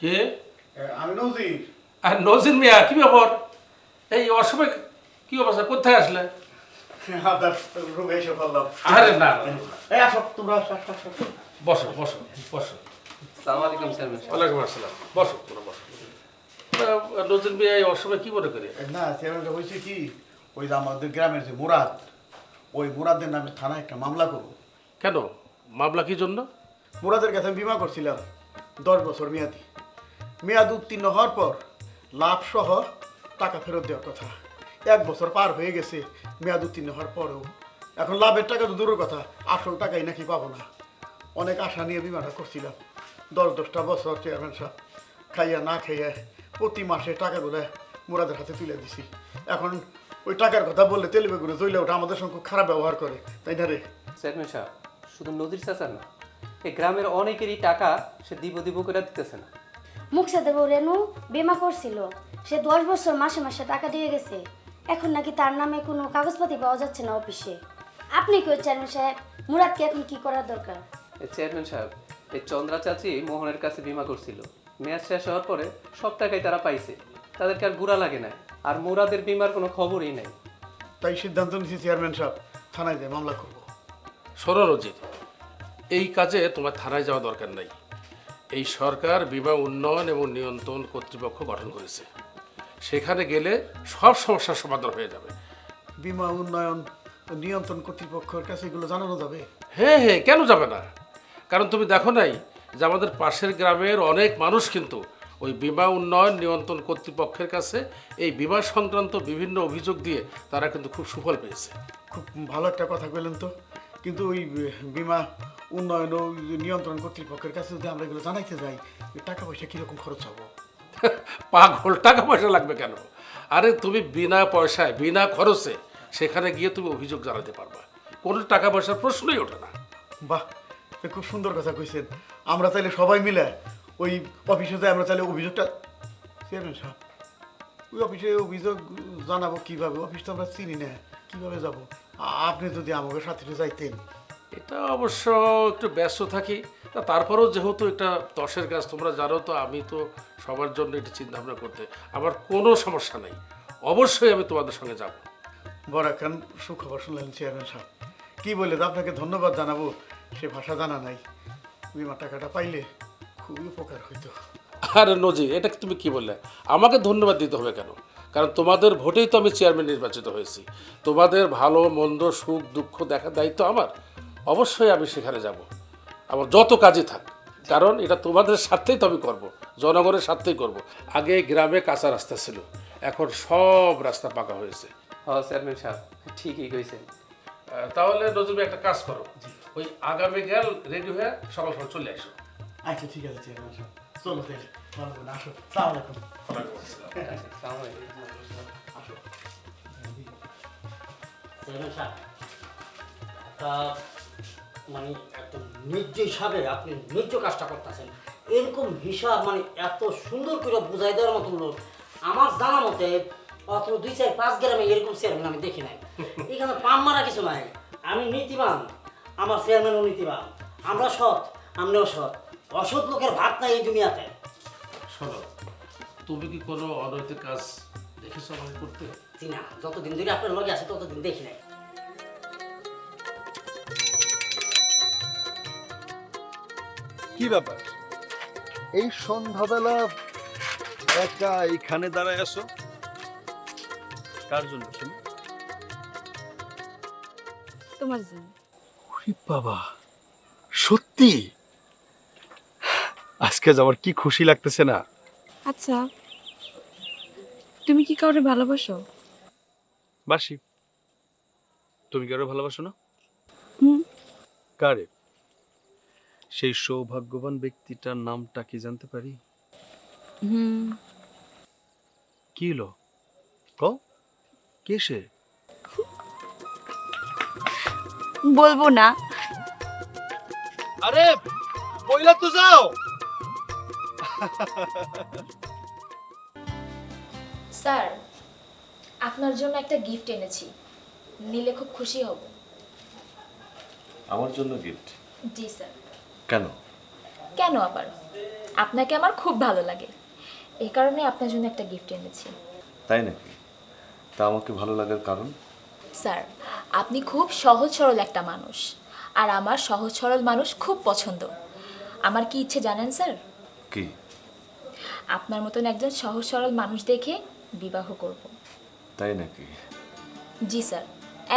কে? আমি নজির। আর নজির মিয়া, কি ব্যাপার? এই অসময় কি অবস্থা, কোথায় আসলে? রুমে এসে বললাম। আরে না, এই আসো তোমরা, বসো বসো বসো। আসসালামু আলাইকুম চেয়ারম্যান সাহেব। ওয়ালাইকুম আসসালাম, বসো তোমরা বসো। নজরুল মিয়া এই অসময় কি মনে করে? না চেয়ারম্যানটা হয়েছে কি, ওই যে আমাদের গ্রামের যে মুরাদ, ওই মুরাদের নামে থানায় একটা মামলা করবো। কেন মামলা কি জন্য? মুরাদের কাছে আমি বিমা করছিলাম 10 বছর মেয়াদি। মেয়াদ উত্তীর্ণ হওয়ার পর লাভ সহ টাকা ফেরত দেওয়ার কথা। 1 বছর পার হয়ে গেছে মেয়াদ উত্তীর্ণ হওয়ার পরেও এখন লাভের টাকা তো দূরের কথা, আসল টাকাই নাকি পাবো না। অনেক আশা নিয়ে বিমাটা করছিলাম, 10-10টা বছর চেয়ারম্যান সাহেব খাইয়া না খাইয়া প্রতি মাসে টাকাগুলো মুরাদের হাতে তুলে দিছি। এখন ওই টাকার কথা বললে তেলবেগুলো জ্বলে ওঠা, আমাদের সঙ্গে খুব খারাপ ব্যবহার করে, তাই না রে? চেয়ারম্যান সাহেব, শুধু নদীর চাচা না, এই গ্রামের অনেকেরই টাকা সে দিব করে দিতেছে না। মুখসাদে বউ রেনু বিমা করছিল, সে 10 বছর মাসে মাসে টাকা দিয়ে গেছে। এখন নাকি তার নামে কোনো কাগজপাতি পাওয়া যাচ্ছে না অফিসে। আপনি কি চেয়ারম্যান সাহেব, মুরাদকে এখন কি করার দরকার? চেয়ারম্যান সাহেব, এই চন্দ্রা চাচি মোহনের কাছে বিমা করছিল, মেয়াদ শেষ হওয়ার পরে সব টাকাই তারা পাইছে, তাদেরকে আর গুড়া লাগে না, আর মুরাদের বিমার কোনো খবরই নাই। তাই সিদ্ধান্ত নিয়েছি চেয়ারম্যান সাহেব, থানায় যেয়ে মামলা করবো। শোনো নজির, এই কাজে তোমার থানায় যাওয়া দরকার নাই। এই সরকার বিমা উন্নয়ন এবং নিয়ন্ত্রণ কর্তৃপক্ষ গঠন করেছে, সেখানে গেলে সব সমস্যার সমাধান হয়ে যাবে। বিমা উন্নয়ন ও নিয়ন্ত্রণ কর্তৃপক্ষের কাছে এগুলো জানানো যাবে? হ্যাঁ হ্যাঁ, কেন যাবে না? কারণ তুমি দেখো নাই যে আমাদের পাশের গ্রামের অনেক মানুষ কিন্তু ওই বিমা উন্নয়ন নিয়ন্ত্রণ কর্তৃপক্ষের কাছে এই বিমা সংক্রান্ত বিভিন্ন অভিযোগ দিয়ে তারা কিন্তু খুব সুফল পেয়েছে। খুব ভালো একটা কথা বললেন তো, কিন্তু ওই বিমা উন্নয়ন ও নিয়ন্ত্রণ কর্তৃপক্ষের কাছে যদি আমরা এগুলো জানাইতে যাই, ওই টাকা পয়সা কীরকম খরচ হবো? পাগল, টাকা পয়সা লাগবে কেন? আরে তুমি বিনা পয়সায় বিনা খরচে সেখানে গিয়ে তুমি অভিযোগ জানাতে পারবা, কোনো টাকা পয়সার প্রশ্নই ওঠে না। বাহ, খুব সুন্দর কথা কইছেন। আমরা তাহলে সবাই মিলে ওই অফিসে যাই, আমরা তাহলে অভিযোগটা, চেয়ারম্যান সাহেব ওই অফিসে অভিযোগ জানাবো কিভাবে? অফিস তো আমরা চিনি না, কিভাবে যাব? আপনি যদি আমাকে সাথে যাইতেন। এটা অবশ্য একটু ব্যস্ত থাকি, তা তারপরেও যেহেতু এটা দশের কাজ তোমরা জানো, তো আমি তো সবার জন্য এটা চিন্তা ভাবনা করতে আমার কোনো সমস্যা নেই, অবশ্যই আমি তোমাদের সঙ্গে যাব। বড় একখান সুখবর শুনলেন চেয়ারম্যান সাহেব, কী বলে আপনাকে ধন্যবাদ জানাবো সে ভাষা জানা নাই। বিমা টাকাটা পাইলে খুবই উপকার হইতো। আরে নজির, এটা তুমি কি বললে? আমাকে ধন্যবাদ দিতে হবে কেন? কারণ তোমাদের ভোটেই তো আমি চেয়ারম্যান নির্বাচিত হয়েছি। তোমাদের ভালো মন্দ সুখ দুঃখ দেখার দায়িত্ব আমার, অবশ্যই আমি সেখানে যাব, আমার যত কাজই থাক, কারণ এটা তোমাদের স্বার্থেই তো আমি করবো, জনগণের স্বার্থেই করব। আগে গ্রামে কাঁচা রাস্তা ছিল, এখন সব রাস্তা পাকা হয়েছে। হ্যাঁ চেয়ারম্যান সাহেব, ঠিকই কইছেন। তাহলে নজরুল একটা কাজ করো, ওই আগামী গেল রেডি হয়ে সকাল সকাল চলে আসো। আচ্ছা ঠিক আছে চেয়ারম্যান সাহেব, চলো তাহলে ভালো করে আসো। সালাম আলাইকুম। আসো। চেয়ারম্যান সাহেব, মানে একদম ন্যায্য হিসাবে আপনি ন্যায্য কাজটা করতেছেন। এরকম হিসাব মানে এত সুন্দর করে বুঝাই দেওয়ার মতন লোক আমার জানা মতে অত 2-4-5 গ্রামে এরকম চেয়ারম্যান আমি দেখি নাই। এখানে পাম মারা কিছু নাই। আমি নীতিবান, আমার চেয়ারম্যানও নীতিবান, আমরা সৎ, আমরাও সৎ। অসৎ লোকের ভাত নাই এই দুনিয়াতে। শোনো, তুমি কি কোনো অনৈতিক কাজ দেখেছো আমাকে করতে? জি না, যতদিন ধরে আপনার লগে আছে ততদিন দেখি নাই। কি ব্যাপার, এই সন্ধ্যাবেলা একা এইখানে দাঁড়ায় আসো কার জন্য শুনি? তোমার জন্য। বাবা, সত্যি আজকে আমার কি খুশি লাগতেছে না। আচ্ছা, তুমি কি কাউরে ভালোবাসো? বাসি। তুমি কারো ভালোবাসো না? হুম। কারে? সেই সৌভাগ্যবান ব্যক্তিটার নামটা কি জানতে পারি? হুম। কি হলো কও, কে সে? বলবো না। আরে বইলা তো যাও। স্যার, আপনার জন্য একটা গিফট এনেছি, নিলে খুব খুশি হব। আমার জন্য গিফট? জি স্যার। কেন? কেন আবার? আপনাকে আমার খুব ভালো লাগে, এই কারণে আপনার জন্য একটা গিফট এনেছি। তাই নাকি? তা আমাকে ভালো লাগার কারণ? স্যার, আপনি খুব সহজ সরল একটা মানুষ, আর আমার সহজ সরল মানুষ খুব পছন্দ। আমার কি ইচ্ছে জানেন স্যার? কি? আপনার মতন একজন সহজ সরল মানুষ দেখে বিবাহ করব। তাই নাকি? জি স্যার,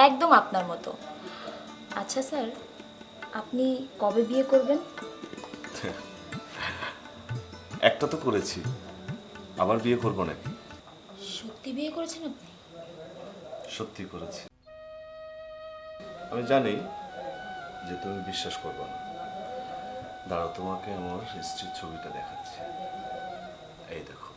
একদম আপনার মতো। আচ্ছা স্যার, আপনি কবে বিয়ে করবেন? একটা তো করেছি, আবার বিয়ে করব নাকি? সত্যি বিয়ে করেছেন আপনি? সত্যি করেছি। আমি জানি যে তুমি বিশ্বাস করবে না। দাঁড়াও, তোমাকে আমার স্ত্রীর ছবিটা দেখাচ্ছি। এই দেখো।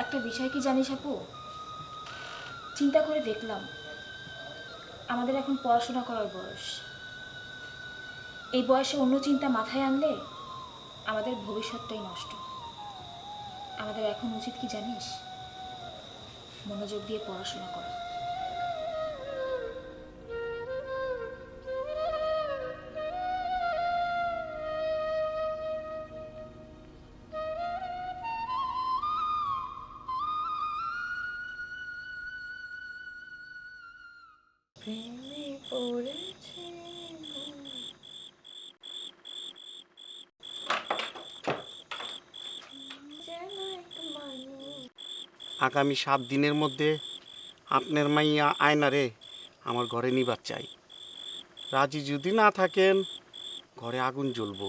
একটা বিষয় কি জানিস আপু, চিন্তা করে দেখলাম আমাদের এখন পড়াশোনা করার বয়স। এই বয়সে অন্য চিন্তা মাথায় আনলে আমাদের ভবিষ্যৎটাই নষ্ট। আমাদের এখন উচিত কি জানিস? মনোযোগ দিয়ে পড়াশোনা করা। আগামী 7 দিনের মধ্যে আপনার মাইয়া আয়নারে আমার ঘরে নিবার চাই। রাজি যদি না থাকেন ঘরে আগুন জ্বলবো।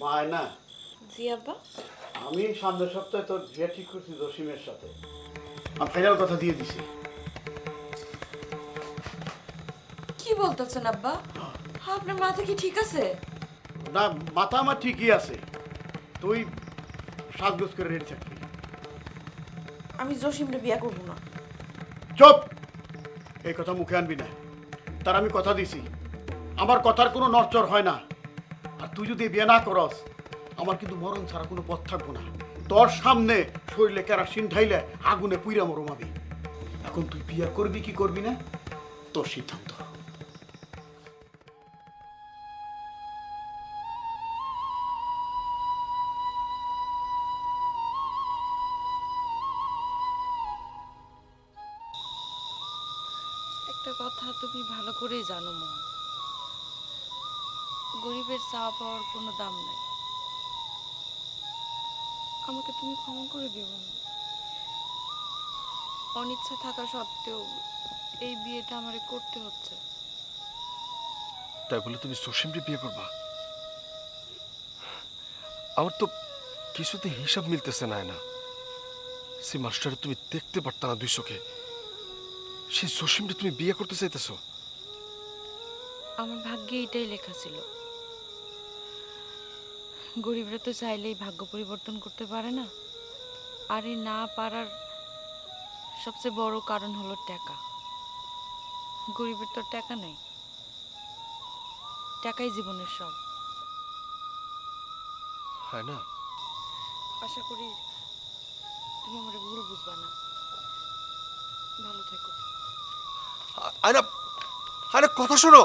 মায়না। জি আব্বা। আমি সামনের সপ্তাহে তোর বিয়ে ঠিক করছি জসিমের সাথে। আমি ফাইনাল কথা দিয়ে দিছি। কি বলতেছেন আব্বা? আপনার মাথা কি ঠিক আছে? না, মাথা আমার ঠিকই আছে। তুই সাজগোজ করে রেডি থাকবি। আমি জসিমরে বিয়ে করব না। চুপ! এই কথা মুখে আনবি না। তার আমি কথা দিছি, আমার কথার কোনো নড়চড় হয় না। আর তুই যদি বিয়ে না করস, আমার কিন্তু মরণ ছাড়া কোনো পথ থাকবো না। তোর সামনে শরীরে কেরাসিন ঢাইলে আগুনে পুইরা মরম আমি। এখন তুই বিয়ে করবি কি করবি না, তোর সিদ্ধান্ত। একটা কথা তুমি ভালো করেই জানো মোহন, গরিবের চাওয়া পাওয়ার কোনো দাম নাই। আমাকে তুমি ক্ষমা করে দিও না। অনিচ্ছা থাকা সত্ত্বেও এই বিয়েটা আমারে করতে হচ্ছে। তাই বলে তুমি জসিমকে বিয়ে করবা? আমার তো কিছুতে হিসাব মিলতেছে না। সে মাস্টার তুমি দেখতে পারতা না 2 চোখে, সেই জসিমকে তুমি বিয়ে করতে চাইতেছো? আমার ভাগ্যে এটাই লেখা ছিল। গরিবরা তো চাইলেই ভাগ্য পরিবর্তন করতে পারে না। আর এই না পারার সবচেয়ে বড় কারণ হলো টাকা। গরিবের তো টাকা নাই, টাকাই জীবনের সব। হয় না? আশা করি তুমি আমার ভুল বুঝবা না। ভালো থেকো। আয়না, আয়না কথা শোনো।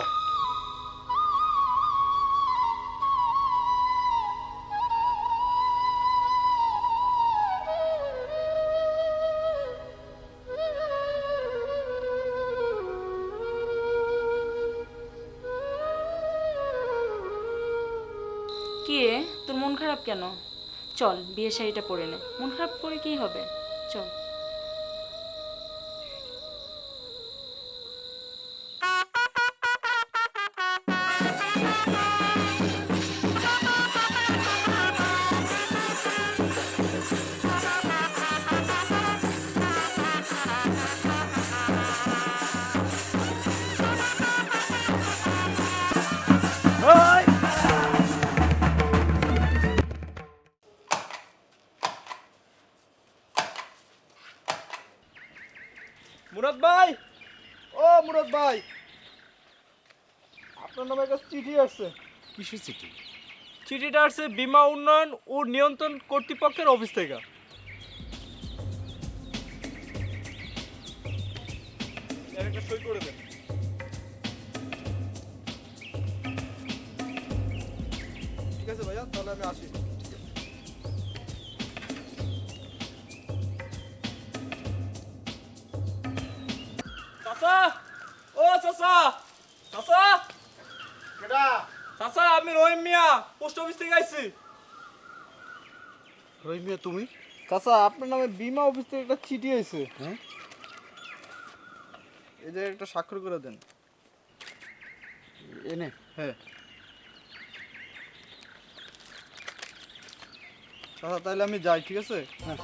কি রে, তোর মন খারাপ কেন? চল বিয়ের শাড়িটা পরে নে। মন খারাপ করে কি হবে? চল। ভাই আপনার নামে একটা চিঠি আসছে। কিসের চিঠি? চিঠিটা আসছে বীমা উন্নয়ন ও নিয়ন্ত্রণ কর্তৃপক্ষের অফিস থেকে। একটা সই করে দেন। ঠিক আছে ভাইয়া, তাহলে আমি আসি। চাচা, ও চাচা, চাচা, কেডা? চাচা, আমি রহিম মিয়া, পোস্ট অফিস থেকে আইছি। রহিম মিয়া তুমি? চাচা, আপনার নামে বীমা অফিস থেকে একটা চিঠি আইছে। হ্যাঁ, এই যে একটা স্বাক্ষর করে দেন। এনে? হ্যাঁ। চাচা, তাহলে আমি যাই, ঠিক আছে? হ্যাঁ।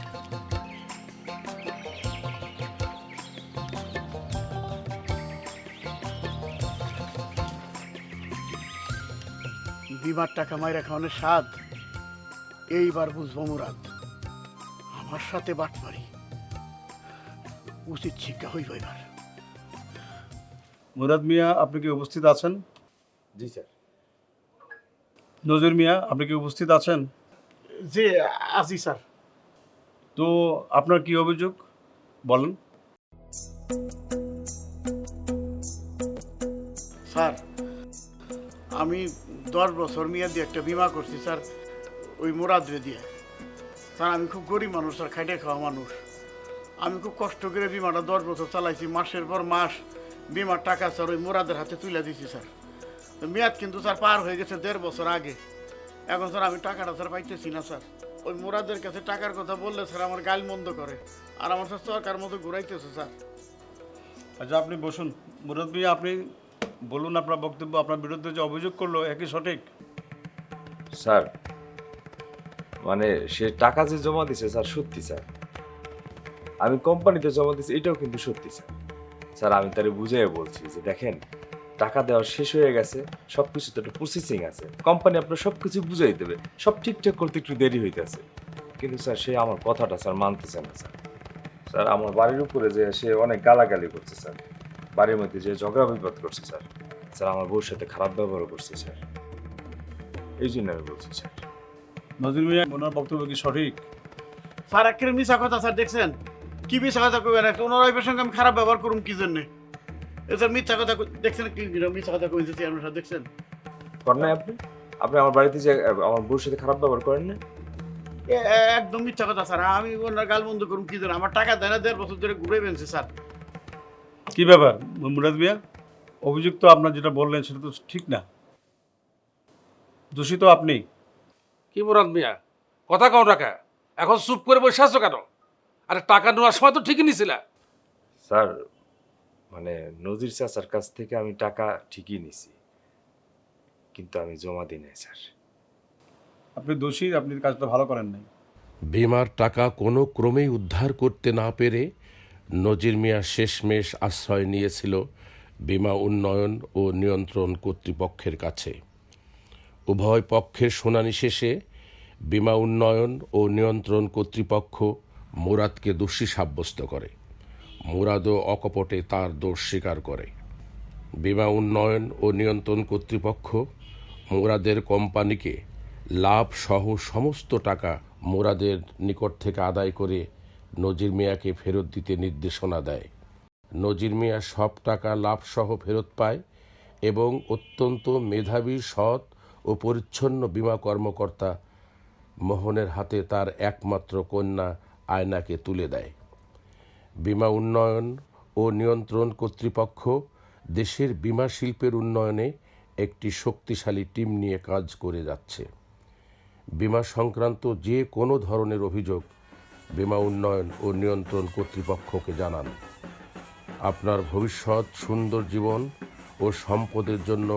বিমার টাকা মাইরা খাওয়ানোর স্বাদ এইবার বুঝবো মুরাদ। আমার সাথে বাটপারি, উচিত শিক্ষা হইব এবার। মুরাদ মিয়া, আপনি কি উপস্থিত আছেন? জি স্যার। নজির মিয়া, আপনি কি উপস্থিত আছেন? জি আছি স্যার। তো আপনার কি অভিযোগ বলেন। স্যার, আমি 10 বছর মেয়াদি একটা বিমা করছি স্যার, ওই মুরাদরে দিয়ে। স্যার, আমি খুব গরিব মানুষ স্যার, খাইটে খাওয়া মানুষ। আমি খুব কষ্ট করে বিমাটা 10 বছর চালাইছি, মাসের পর মাস বিমার টাকা স্যার ওই মুরাদের হাতে তুলে দিছি স্যার। তো মেয়াদ কিন্তু স্যার পার হয়ে গেছে 1.5 বছর আগে। এখন স্যার আমি টাকাটা স্যার পাইতেছি না স্যার। ওই মুরাদের কাছে টাকার কথা বললে স্যার আমার গাল মন্দ করে, আর আমার স্যার সরকার মতো ঘুরাইতেছে স্যার। আচ্ছা, আপনি বসুন। মুরাদ মিয়া, আপনি বলুন আপনার বক্তব্য। আপনার বিরুদ্ধে যে অভিযোগ করলো একই সঠিক? স্যার, মানে সে টাকা যে জমা দিছে স্যার, সত্যি স্যার। আমি কোম্পানিতে জমা দিছি, এটাও কিন্তু সত্যি স্যার। স্যার, আমি তারে বুঝাই বলছি যে দেখেন, টাকা দেওয়া শেষ হয়ে গেছে, সব কিছু তো একটা প্রসেসিং আছে, কোম্পানি আপনার সব কিছু বুঝাই দেবে, সব ঠিকঠাক করতে একটু দেরি হইতেছে। কিন্তু স্যার, সে আমার কথাটা স্যার মানতেছে না স্যার। স্যার, আমার বাড়ির উপরে যে সে অনেক গালাগালি করছে স্যার, বাড়ির মধ্যে যে ঝগড়া বিপদ করছে স্যার। স্যার, আমার বউর সাথে খারাপ ব্যবহার করছে স্যার, এই জন্য আমি বলছি স্যার। নজির মিয়া, ওনার বক্তব্য কি সঠিক? স্যার, একের মিশা কথা স্যার, দেখছেন কি মিশা কথা কইবেন? ওনার ওইবের সঙ্গে আমি খারাপ ব্যবহার করুম কি জন্যে? স্যার, মিথ্যা কথা দেখছেন, কি মিথ্যা কথা কইছে চেয়ারম্যান সাহেব, দেখছেন? করেন না আপনি? আপনি আমার বাড়িতে যে আমার বউর সাথে খারাপ ব্যবহার করেন না? একদম মিথ্যা কথা স্যার। আমি ওনার গাল বন্ধ করুম কি জন্য? আমার টাকা দেয় না, 1.5 বছর ধরে ঘুরে বেনছে স্যার। কি ব্যাপার মুরাদ মিয়া? অভিযোগ তো আপনার যেটা বললেন সেটা তো ঠিক না, দোষী তো আপনি। কি মুরাদ মিয়া, কথা কও টাকা, এখন চুপ করে বসে আছো কেন? আরে টাকা নেওয়ার সময় তো ঠিকই নিছিলা। স্যার, মানে নজির চাচার কাছ থেকে আমি টাকা ঠিকই নিছি, কিন্তু আমি জমা দিই নাই স্যার। আপনি দোষী, আপনি কাজটা ভালো করেন নাই। বিমার টাকা কোনো ক্রমেই উদ্ধার করতে না পেরে নজির মিয়া শেষমেশ আশ্রয় নিয়েছিল বিমা উন্নয়ন ও নিয়ন্ত্রণ কর্তৃপক্ষের কাছে। উভয় পক্ষের শুনানি শেষে বিমা উন্নয়ন ও নিয়ন্ত্রণ কর্তৃপক্ষ মুরাদকে দোষী সাব্যস্ত করে। মুরাদও অকপটে তার দোষ স্বীকার করে। বিমা উন্নয়ন ও নিয়ন্ত্রণ কর্তৃপক্ষ মুরাদের কোম্পানিকে লাভ সহ সমস্ত টাকা মুরাদের নিকট থেকে আদায় করে নজির মিয়াকে ফেরত দিতে নির্দেশনা দেয়। নজির মিয়া সব টাকা লাভ সহ ফেরত পায় এবং অত্যন্ত মেধাবী, সৎ ও পরিচ্ছন্ন বিমা কর্মকর্তা মোহনের হাতে তার একমাত্র কন্যা আয়নাকে তুলে দেয়। বিমা উন্নয়ন ও নিয়ন্ত্রণ কর্তৃপক্ষ দেশের বিমা শিল্পের উন্নয়নে একটি শক্তিশালী টিম নিয়ে কাজ করে যাচ্ছে। বিমা সংক্রান্ত যে কোনো ধরনের অভিযোগ বিমা উন্নয়ন ও নিয়ন্ত্রণ কর্তৃপক্ষকে জানান। আপনার ভবিষ্যৎ সুন্দর জীবন ও সম্পদের জন্য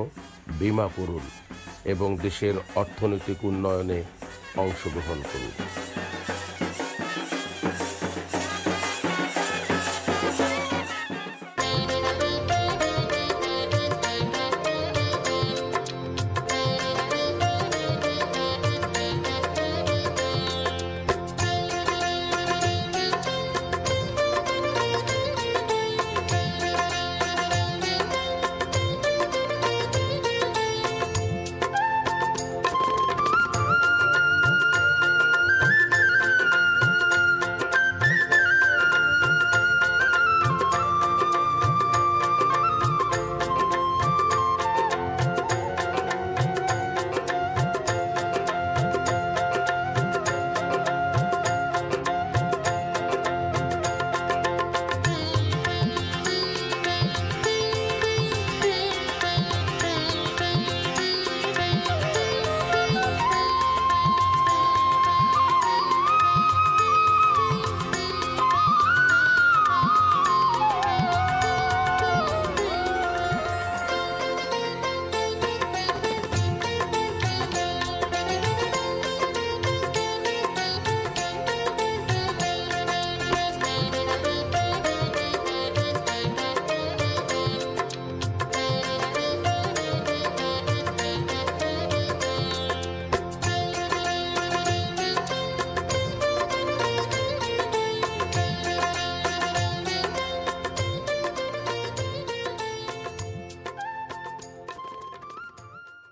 বিমা করুন এবং দেশের অর্থনৈতিক উন্নয়নে অংশগ্রহণ করুন।